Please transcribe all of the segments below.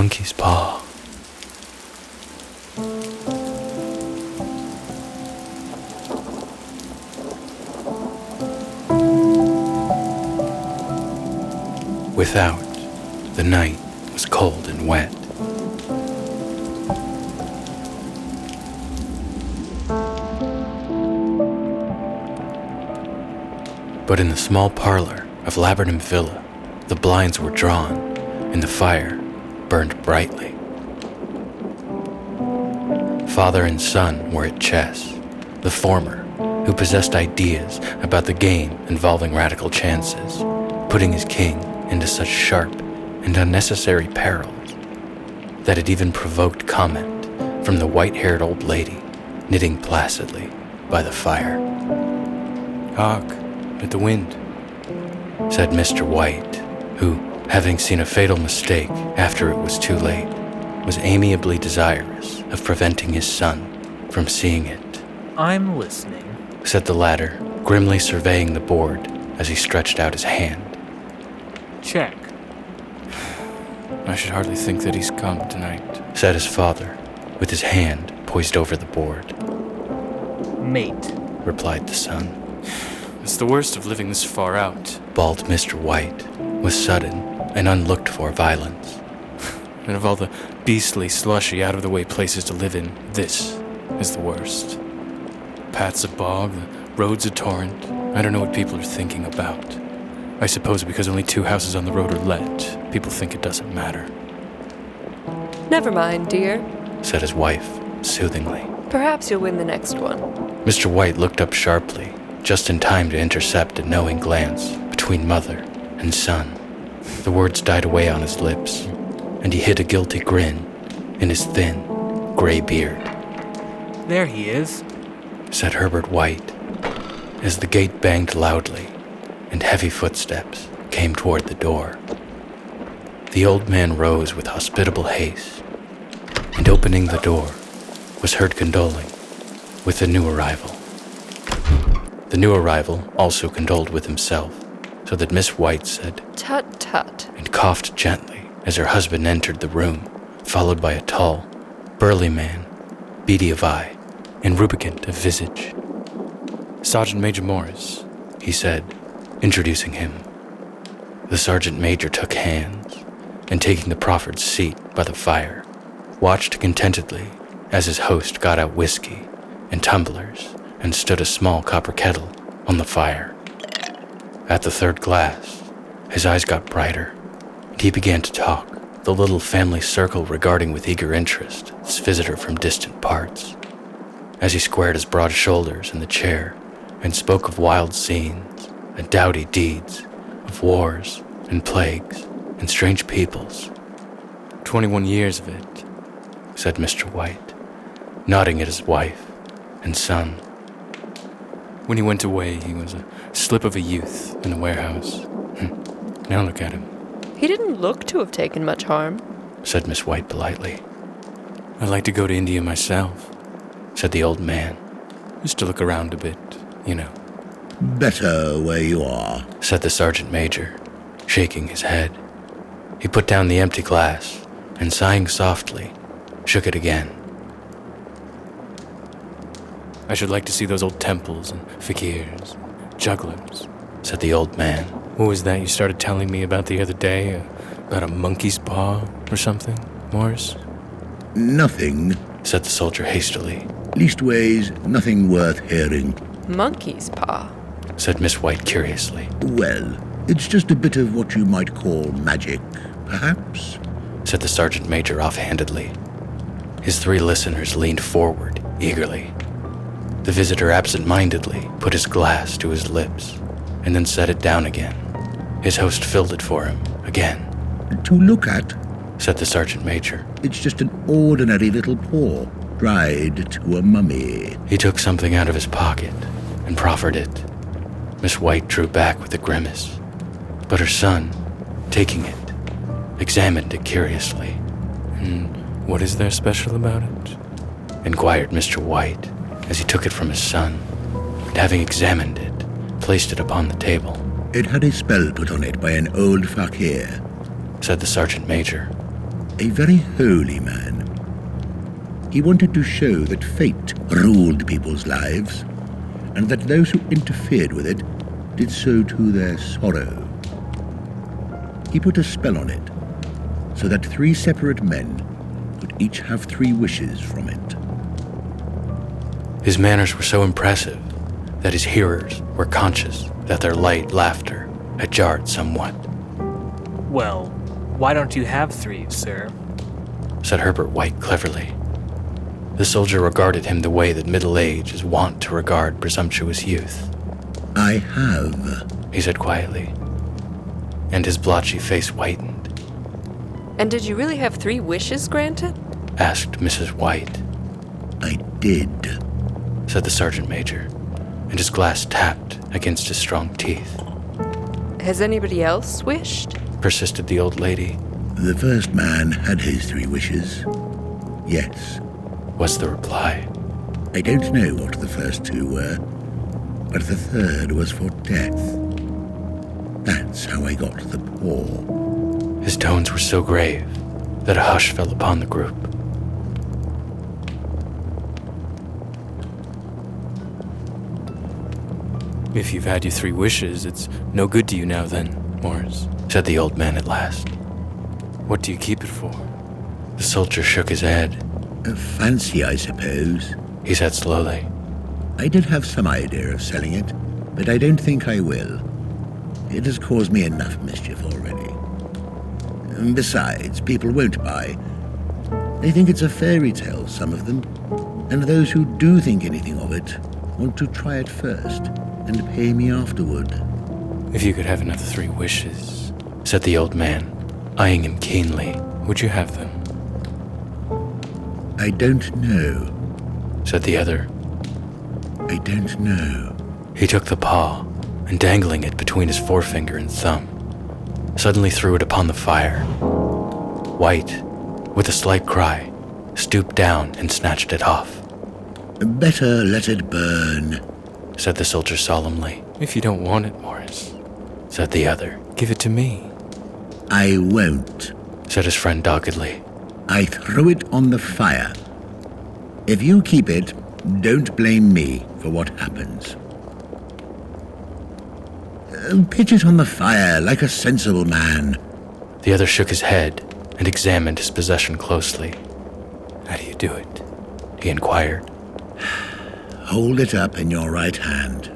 monkey's paw. Without, the night was cold and wet. But in the small parlor of Laburnum Villa, the blinds were drawn and the fire burned brightly. Father and son were at chess, the former, who possessed ideas about the game involving radical chances, putting his king into such sharp and unnecessary perils that it even provoked comment from the white-haired old lady knitting placidly by the fire. "Hark, at the wind," said Mr. White, who, having seen a fatal mistake after it was too late, was amiably desirous of preventing his son from seeing it. "I'm listening," said the latter, grimly surveying the board as he stretched out his hand. "Check." "I should hardly think that he's come tonight," said his father, with his hand poised over the board. "Mate," replied the son. "It's the worst of living this far out," bawled Mr. White, with sudden and unlooked-for violence. "And of all the beastly, slushy, out-of-the-way places to live in, this is the worst. Paths a bog, the road's a torrent. I don't know what people are thinking about. I suppose because only 2 houses on the road are let, people think it doesn't matter." "Never mind, dear," said his wife, soothingly. "Perhaps you'll win the next one." Mr. White looked up sharply, just in time to intercept a knowing glance between mother and son. The words died away on his lips, and he hid a guilty grin in his thin, gray beard. "There he is," said Herbert White, as the gate banged loudly and heavy footsteps came toward the door. The old man rose with hospitable haste, and opening the door, was heard condoling with the new arrival. The new arrival also condoled with himself, so that Miss White said, "Tut, tut," and coughed gently as her husband entered the room, followed by a tall, burly man, beady of eye and rubicund of visage. "Sergeant Major Morris," he said, introducing him. The sergeant major took hands, and taking the proffered seat by the fire, watched contentedly as his host got out whiskey and tumblers and stood a small copper kettle on the fire. At the third glass, his eyes got brighter, and he began to talk, the little family circle regarding with eager interest this visitor from distant parts, as he squared his broad shoulders in the chair and spoke of wild scenes and doughty deeds, of wars and plagues and strange peoples. 21 years of it," said Mr. White, nodding at his wife and son. "When he went away, he was a slip of a youth in the warehouse. Now look at him." "He didn't look to have taken much harm," said Miss White politely. "I'd like to go to India myself," said the old man. "Just to look around a bit, you know." "Better where you are," said the sergeant major, shaking his head. He put down the empty glass and, sighing softly, shook it again. "I should like to see those old temples and fakirs, jugglers," said the old man. "What was that you started telling me about the other day? About a monkey's paw or something, Morris?" "Nothing," said the soldier hastily. "Leastways, nothing worth hearing." "Monkey's paw," said Miss White curiously. "Well, it's just a bit of what you might call magic, perhaps," said the sergeant major offhandedly. His 3 listeners leaned forward eagerly. The visitor absent-mindedly put his glass to his lips and then set it down again. His host filled it for him again. "To look at," said the sergeant major. "it's just an ordinary little paw, dried to a mummy." He took something out of his pocket and proffered it. Miss White drew back with a grimace, but her son, taking it, examined it curiously. "And what is there special about it?" inquired Mr. White as he took it from his son, and having examined it, placed it upon the table. "It had a spell put on it by an old fakir," said the sergeant major. a very holy man. He wanted to show that fate ruled people's lives, and that those who interfered with it did so to their sorrow. He put a spell on it, so that 3 separate men could each have 3 wishes from it. His manners were so impressive that his hearers were conscious that their light laughter had jarred somewhat. Well, why don't you have 3, sir? Said Herbert White cleverly. The soldier regarded him the way that middle age is wont to regard presumptuous youth. I have, he said quietly, and his blotchy face whitened. And did you really have 3 wishes granted? Asked Mrs. White. I did, said the sergeant major, and his glass tapped against his strong teeth. Has anybody else wished? Persisted the old lady. The first man had his 3 wishes. Yes. Was the reply. I don't know what the first 2 were, but the third was for death. That's how I got the paw. His tones were so grave that a hush fell upon the group. If you've had your 3 wishes, it's no good to you now then, Morris, said the old man at last. What do you keep it for? The soldier shook his head. A fancy, I suppose, he said slowly. I did have some idea of selling it, but I don't think I will. It has caused me enough mischief already. Besides, people won't buy. They think it's a fairy tale, some of them, and those who do think anything of it want to try it first and pay me afterward. If you could have another 3 wishes, said the old man, eyeing him keenly, would you have them? I don't know, said the other. I don't know. He took the paw, and dangling it between his forefinger and thumb, suddenly threw it upon the fire. White, with a slight cry, stooped down and snatched it off. Better let it burn, said the soldier solemnly. If you don't want it, Morris, said the other. Give it to me. I won't, said his friend doggedly. I threw it on the fire. If you keep it, don't blame me for what happens. Pitch it on the fire like a sensible man. The other shook his head and examined his possession closely. How do you do it? He inquired. Hold it up in your right hand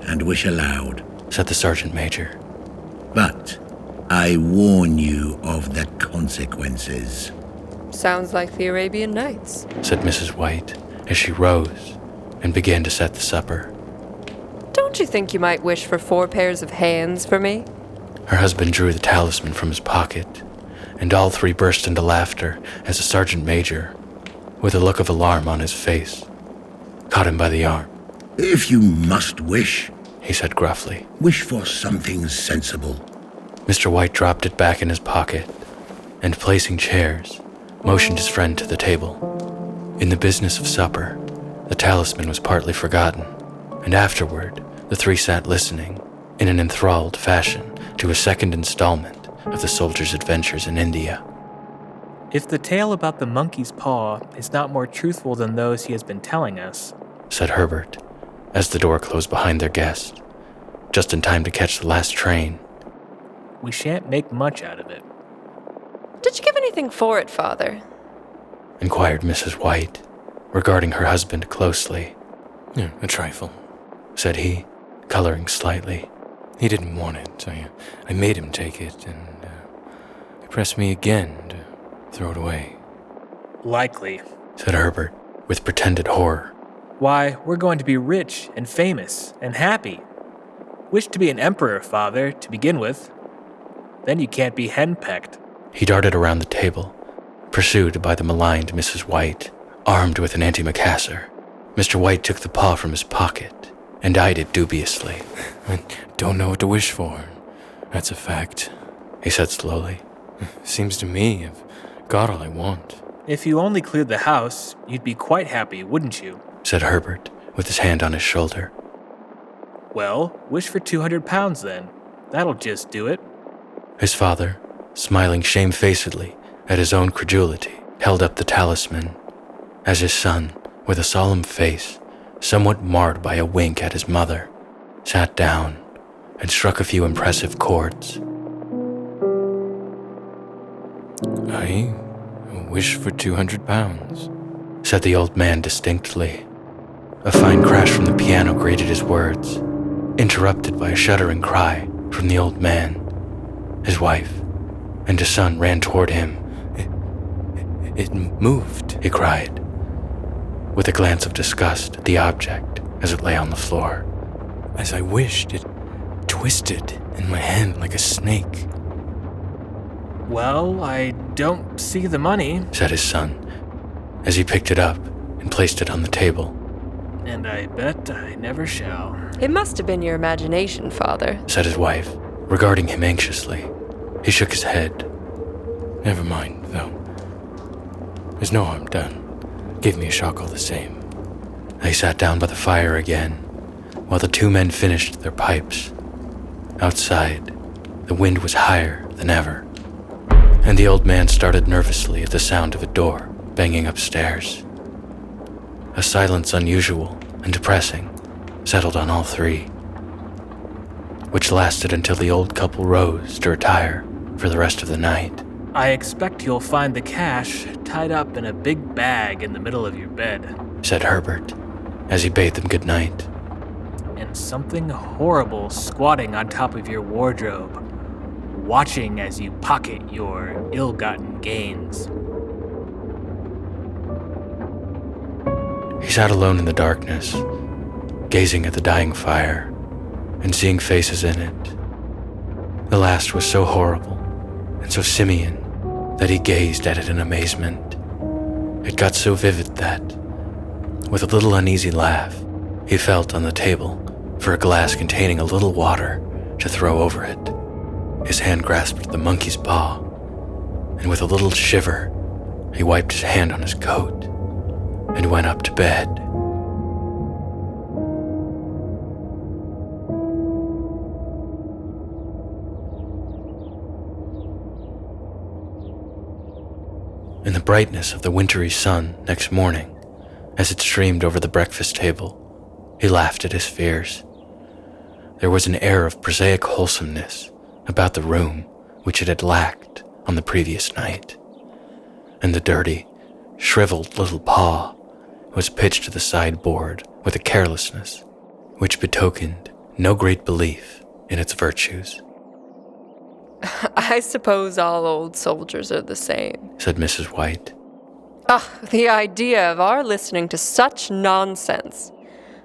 and wish aloud, said the sergeant major. But I warn you of the consequences. Sounds like the Arabian Nights, said Mrs. White as she rose and began to set the supper. Don't you think you might wish for 4 pairs of hands for me? Her husband drew the talisman from his pocket, and all 3 burst into laughter as the sergeant major, with a look of alarm on his face, caught him by the arm. If you must wish, he said gruffly, wish for something sensible. Mr. White dropped it back in his pocket, and placing chairs, motioned his friend to the table. In the business of supper, the talisman was partly forgotten, and afterward, the 3 sat listening, in an enthralled fashion, to a second installment of the soldier's adventures in India. If the tale about the monkey's paw is not more truthful than those he has been telling us, said Herbert, as the door closed behind their guest, just in time to catch the last train. we shan't make much out of it. Did you give anything for it, Father? Inquired Mrs. White, regarding her husband closely. Yeah, a trifle, said he, coloring slightly. He didn't want it. I made him take it, and he pressed me again to throw it away. Likely, said Herbert, with pretended horror. Why, we're going to be rich and famous and happy. Wish to be an emperor, Father, to begin with. Then you can't be henpecked. He darted around the table, pursued by the maligned Mrs. White, armed with an antimacassar. Mr. White took the paw from his pocket and eyed it dubiously. I don't know what to wish for. That's a fact, he said slowly. Seems to me I've got all I want. If you only cleared the house, you'd be quite happy, wouldn't you? Said Herbert, with his hand on his shoulder. Well, wish for 200 pounds then. That'll just do it. His father, smiling shamefacedly, at his own credulity, held up the talisman, as his son, with a solemn face, somewhat marred by a wink at his mother, sat down and struck a few impressive chords. I wish for 200 pounds, said the old man distinctly. A fine crash from the piano greeted his words, interrupted by a shuddering cry from the old man. His wife and his son ran toward him. It moved, he cried, with a glance of disgust at the object as it lay on the floor. As I wished, it twisted in my hand like a snake. Well, I don't see the money, said his son, as he picked it up and placed it on the table. And I bet I never shall. It must have been your imagination, Father, said his wife, regarding him anxiously. He shook his head. Never mind, though. There's no harm done. Gave me a shock all the same. They sat down by the fire again, while the two men finished their pipes. Outside, the wind was higher than ever, and the old man started nervously at the sound of a door banging upstairs. A silence unusual and depressing settled on all three, which lasted until the old couple rose to retire for the rest of the night. I expect you'll find the cash tied up in a big bag in the middle of your bed, said Herbert, as he bade them good night. And something horrible squatting on top of your wardrobe, watching as you pocket your ill-gotten gains. He sat alone in the darkness, gazing at the dying fire and seeing faces in it. The last was so horrible and so simian that he gazed at it in amazement. It got so vivid that, with a little uneasy laugh, he felt on the table for a glass containing a little water to throw over it. His hand grasped the monkey's paw, and with a little shiver, he wiped his hand on his coat and went up to bed. In the brightness of the wintry sun next morning, as it streamed over the breakfast table, he laughed at his fears. There was an air of prosaic wholesomeness about the room which it had lacked on the previous night, and the dirty, shriveled little paw was pitched to the sideboard with a carelessness which betokened no great belief in its virtues. I suppose all old soldiers are the same, said Mrs. White. The idea of our listening to such nonsense.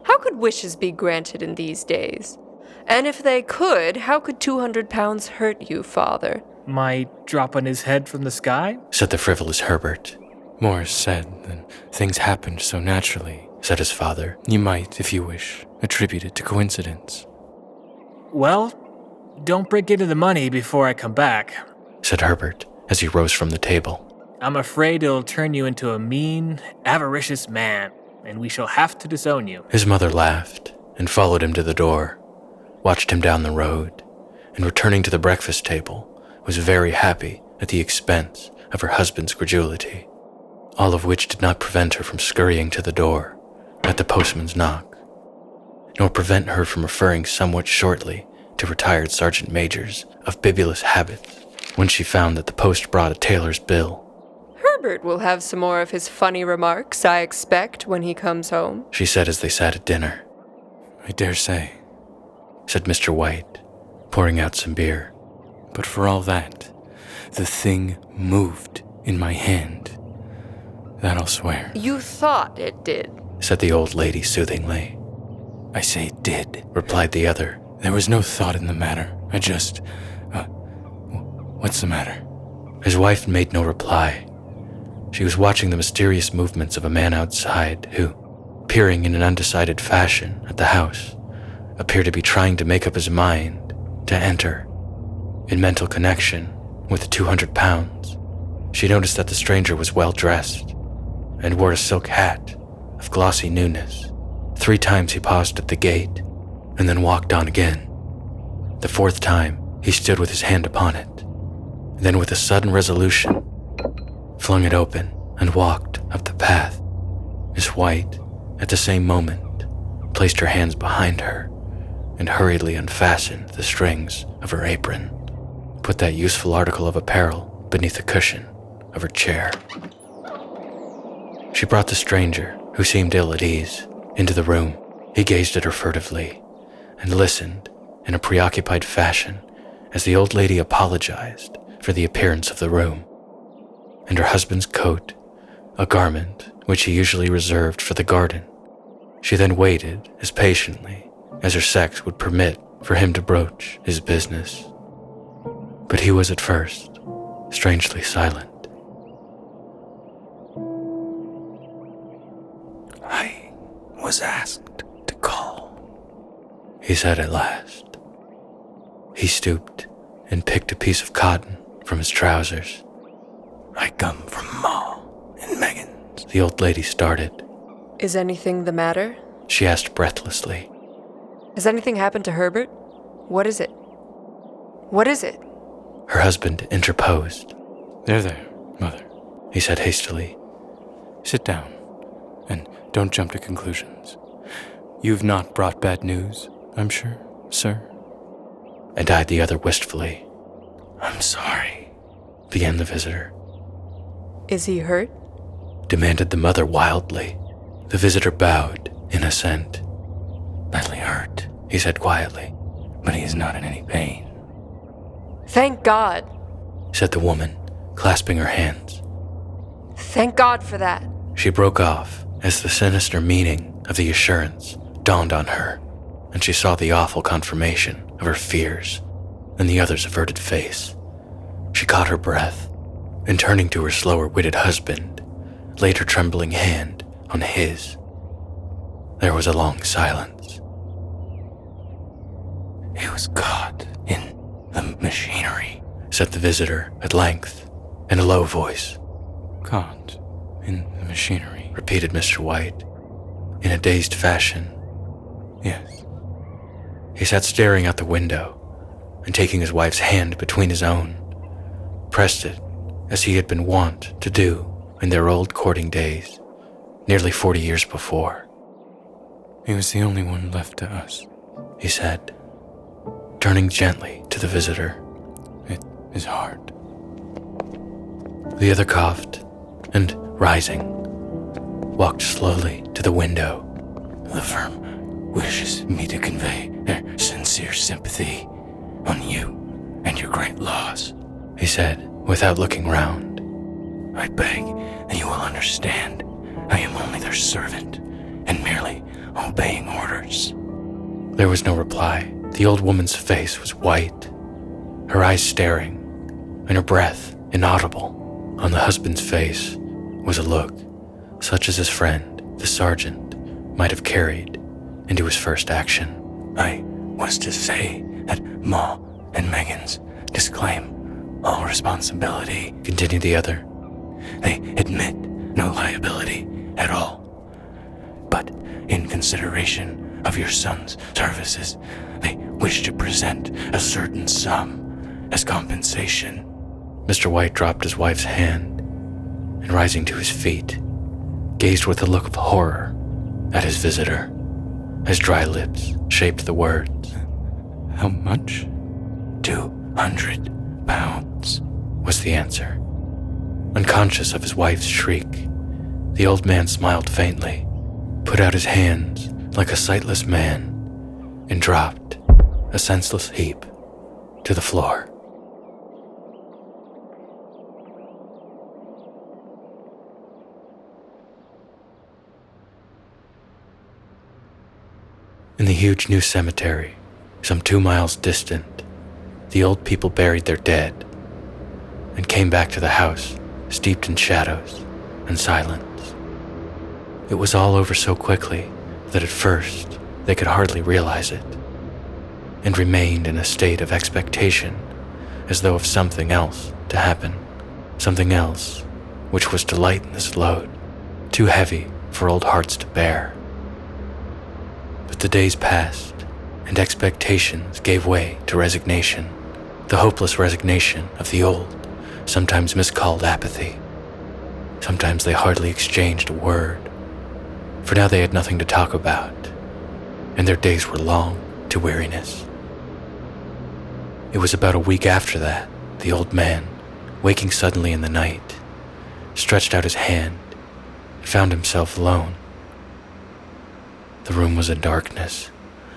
How could wishes be granted in these days? And if they could, how could 200 pounds hurt you, Father? Might drop on his head from the sky, said the frivolous Herbert. More is said than things happened so naturally, said his father. You might, if you wish, attribute it to coincidence. Well, don't break into the money before I come back, said Herbert as he rose from the table. I'm afraid it'll turn you into a mean, avaricious man, and we shall have to disown you. His mother laughed and followed him to the door, watched him down the road, and returning to the breakfast table, was very happy at the expense of her husband's credulity, all of which did not prevent her from scurrying to the door at the postman's knock, nor prevent her from referring somewhat shortly to retired sergeant majors of bibulous habits when she found that the post brought a tailor's bill. Herbert will have some more of his funny remarks, I expect, when he comes home, she said as they sat at dinner. I dare say, said Mr. White, pouring out some beer. But for all that, the thing moved in my hand. That I'll swear. You thought it did, said the old lady soothingly. I say it did, replied the other. There was no thought in the matter. I just... what's the matter? His wife made no reply. She was watching the mysterious movements of a man outside who, peering in an undecided fashion at the house, appeared to be trying to make up his mind to enter. In mental connection with the 200 pounds, she noticed that the stranger was well dressed and wore a silk hat of glossy newness. 3 times he paused at the gate and then walked on again. The 4th time, he stood with his hand upon it. Then with a sudden resolution, flung it open, and walked up the path. Miss White, at the same moment, placed her hands behind her and hurriedly unfastened the strings of her apron, put that useful article of apparel beneath the cushion of her chair. She brought the stranger, who seemed ill at ease, into the room. He gazed at her furtively and listened in a preoccupied fashion as the old lady apologized for the appearance of the room and her husband's coat, a garment which he usually reserved for the garden. She then waited as patiently as her sex would permit for him to broach his business. But he was at first strangely silent. I was asked to call, he said at last. He stooped and picked a piece of cotton from his trousers. I come from Ma and Megan's. The old lady started. Is anything the matter? She asked breathlessly. Has anything happened to Herbert? What is it? What is it? Her husband interposed. There, Mother, he said hastily. Sit down, and don't jump to conclusions. You've not brought bad news, I'm sure, sir? And eyed the other wistfully. I'm sorry, began the visitor. Is he hurt? Demanded the mother wildly. The visitor bowed in assent. Badly hurt, he said quietly. But he is not in any pain. Thank God, said the woman, clasping her hands. Thank God for that. She broke off as the sinister meaning of the assurance dawned on her, and she saw the awful confirmation of her fears in the other's averted face. She caught her breath, and turning to her slower-witted husband, laid her trembling hand on his. There was a long silence. He was caught in the machinery, said the visitor at length, in a low voice. Caught in the machinery, repeated Mr. White, in a dazed fashion. Yes. He sat staring out the window, and taking his wife's hand between his own, pressed it as he had been wont to do in their old courting days, nearly 40 years before. He was the only one left to us, he said, turning gently to the visitor. It is hard. The other coughed, and, rising, walked slowly to the window. The firm wishes me to convey their sincere sympathy on you and your great loss, he said, without looking round. I beg that you will understand I am only their servant and merely obeying orders. There was no reply. The old woman's face was white, her eyes staring, and her breath inaudible. On the husband's face was a look such as his friend, the sergeant, might have carried into his first action. I was to say that Ma and Megan's disclaim all responsibility, continued the other. They admit no liability at all. But in consideration of your son's services, they wish to present a certain sum as compensation. Mr. White dropped his wife's hand and, rising to his feet, gazed with a look of horror at his visitor. His dry lips shaped the words. How much? 200 pounds, was the answer. Unconscious of his wife's shriek, the old man smiled faintly, put out his hands like a sightless man, and dropped, a senseless heap, to the floor. In the huge new cemetery, some 2 miles distant, the old people buried their dead and came back to the house, steeped in shadows and silence. It was all over so quickly that at first they could hardly realize it, and remained in a state of expectation, as though of something else to happen, something else which was to lighten this load, too heavy for old hearts to bear. But the days passed, and expectations gave way to resignation, the hopeless resignation of the old, sometimes miscalled apathy. Sometimes they hardly exchanged a word, for now they had nothing to talk about, and their days were long to weariness. It was about a week after that, the old man, waking suddenly in the night, stretched out his hand and found himself alone. The room was in darkness,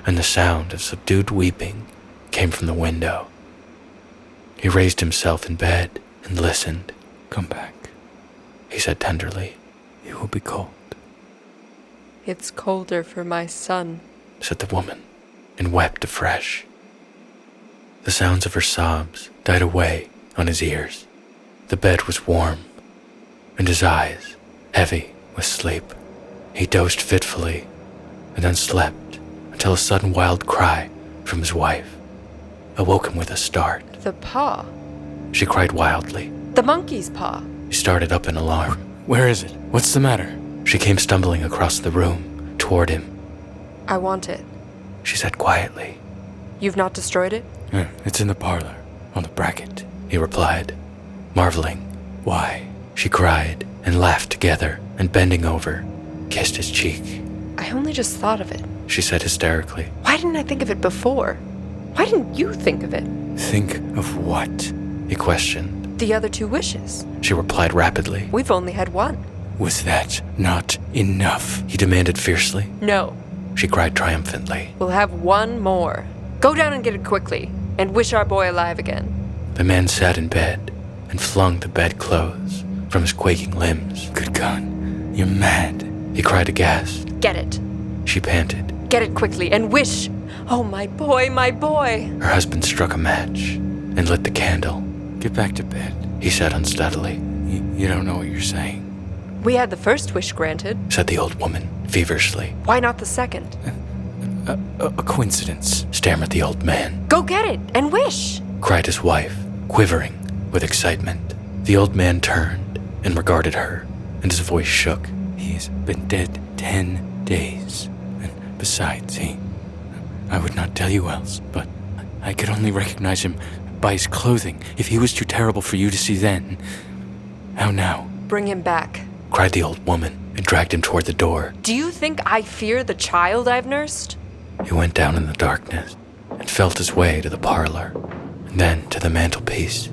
and the sound of subdued weeping came from the window. He raised himself in bed and listened. Come back, He said tenderly. you will be cold. It's colder for my son. Said the woman, and wept afresh. The sounds of her sobs died away on his ears. The bed was warm, and his eyes heavy with sleep. He dozed fitfully, and then slept until a sudden wild cry from his wife awoke him with a start. The paw. She cried wildly. The monkey's paw. He started up in alarm. Where is it? What's the matter? She came stumbling across the room toward him. I want it. She said quietly. You've not destroyed it? It's in the parlor, on the bracket. He replied, marveling. Why? She cried and laughed together, and bending over, kissed his cheek. I only just thought of it. She said hysterically. Why didn't I think of it before? Why didn't you think of it? Think of what? He questioned. The other two wishes. She replied rapidly. We've only had one. Was that not enough? He demanded fiercely. No. She cried triumphantly. We'll have one more. Go down and get it quickly, and wish our boy alive again. The man sat in bed and flung the bedclothes from his quaking limbs. Good God, you're mad. He cried aghast. Get it. She panted. Get it quickly, and wish. Oh, my boy, my boy. Her husband struck a match and lit the candle. Get back to bed. He said unsteadily. You don't know what you're saying. We had the first wish granted. Said the old woman feverishly. Why not the second? A coincidence. Stammered the old man. Go get it, and wish. Cried his wife, quivering with excitement. The old man turned and regarded her, and his voice shook. He's been dead 10 days. And besides, I would not tell you else, but I could only recognize him by his clothing. If he was too terrible for you to see then, how now? Bring him back. Cried the old woman, and dragged him toward the door. Do you think I fear the child I've nursed? He went down in the darkness and felt his way to the parlor, and then to the mantelpiece.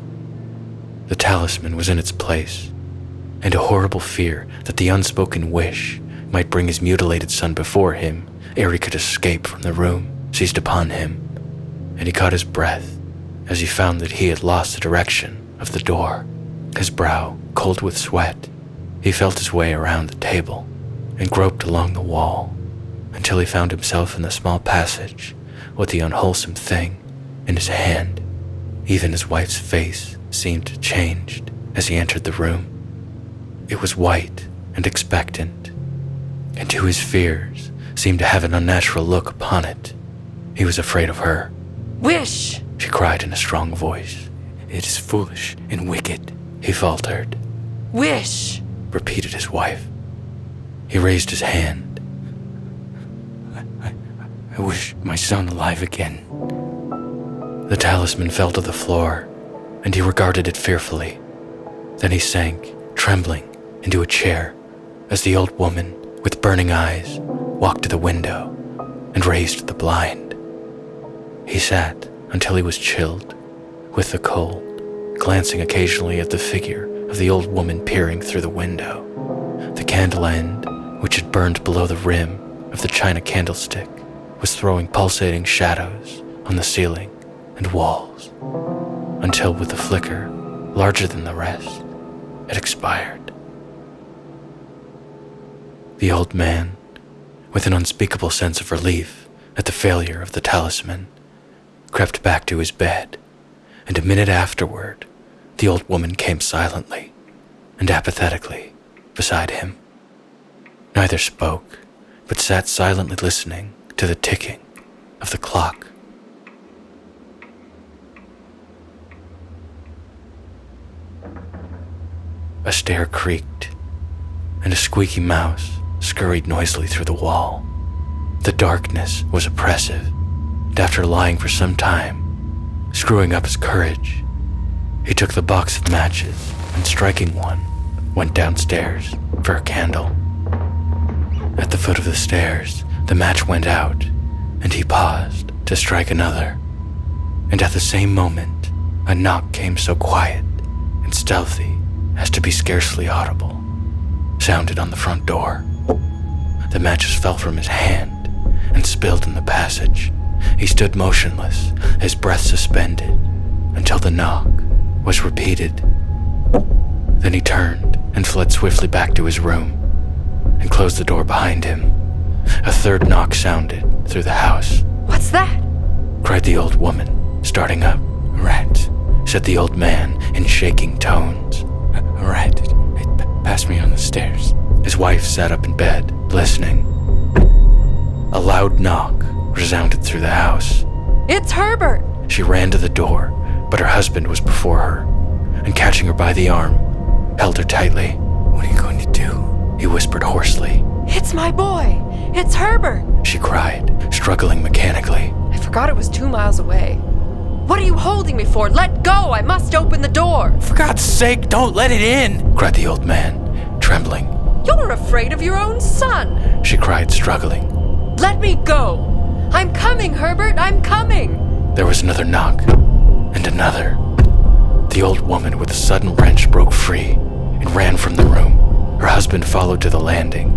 The talisman was in its place, and a horrible fear that the unspoken wish might bring his mutilated son before him ere he could escape from the room seized upon him, and he caught his breath as he found that he had lost the direction of the door. His brow cold with sweat, he felt his way around the table and groped along the wall until he found himself in the small passage with the unwholesome thing in his hand. Even his wife's face seemed changed as he entered the room. It was white and expectant, and to his fears seemed to have an unnatural look upon it. He was afraid of her. Wish! She cried in a strong voice. It is foolish and wicked. He faltered. Wish! Repeated his wife. He raised his hand. I wish my son alive again. The talisman fell to the floor, and he regarded it fearfully. Then he sank, trembling, into a chair as the old woman, with burning eyes, walked to the window and raised the blind. He sat until he was chilled with the cold, glancing occasionally at the figure of the old woman peering through the window. The candle end, which had burned below the rim of the china candlestick, was throwing pulsating shadows on the ceiling and walls, until with a flicker larger than the rest, it expired. The old man, with an unspeakable sense of relief at the failure of the talisman, crept back to his bed, and a minute afterward, the old woman came silently and apathetically beside him. Neither spoke, but sat silently listening to the ticking of the clock. A stair creaked, and a squeaky mouse scurried noisily through the wall. The darkness was oppressive, and after lying for some time, screwing up his courage, he took the box of matches and striking one, went downstairs for a candle. At the foot of the stairs, the match went out, and he paused to strike another. And at the same moment, a knock came so quiet and stealthy as to be scarcely audible, sounded on the front door. The matches fell from his hand and spilled in the passage. He stood motionless, his breath suspended, until the knock was repeated. Then he turned and fled swiftly back to his room and closed the door behind him. A third knock sounded through the house. What's that? Cried the old woman, starting up. Rat. Said the old man in shaking tones. A rat. It passed me on the stairs. His wife sat up in bed, listening. A loud knock resounded through the house. It's Herbert! She ran to the door, but her husband was before her, and catching her by the arm, held her tightly. What are you going to do? He whispered hoarsely. It's my boy! It's Herbert! She cried, struggling mechanically. I forgot it was 2 miles away. What are you holding me for? Let go! I must open the door! For God's sake, don't let it in! Cried the old man, trembling. You're afraid of your own son! She cried, struggling. Let me go! I'm coming, Herbert! I'm coming! There was another knock, and another. The old woman with a sudden wrench broke free and ran from the room. Her husband followed to the landing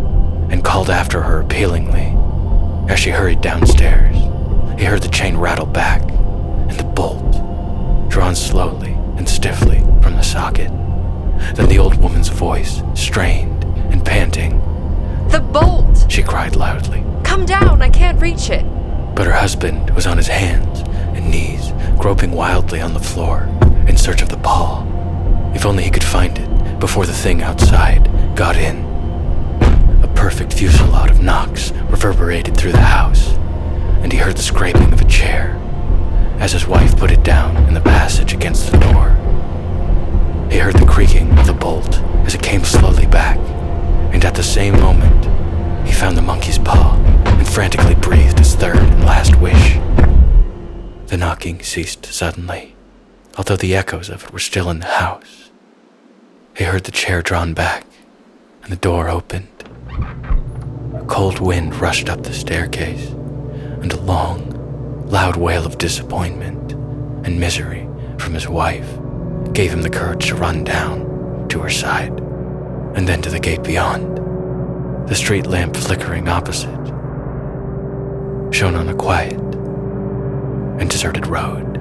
and called after her appealingly. As she hurried downstairs, he heard the chain rattle back and the bolt drawn slowly and stiffly from the socket. Then the old woman's voice, strained and panting. The bolt! She cried loudly. Come down, I can't reach it. But her husband was on his hands and knees, groping wildly on the floor in search of the paw. If only he could find it before the thing outside got in. A perfect fusillade of knocks reverberated through the house, and he heard the scraping of a chair as his wife put it down in the passage against the door. He heard the creaking of the bolt as it came slowly back, and at the same moment, he found the monkey's paw and frantically breathed his third and last wish. The knocking ceased suddenly, although the echoes of it were still in the house. He heard the chair drawn back and the door opened. A cold wind rushed up the staircase, and a long, loud wail of disappointment and misery from his wife gave him the courage to run down to her side, and then to the gate beyond. The street lamp flickering opposite shone on a quiet and deserted road.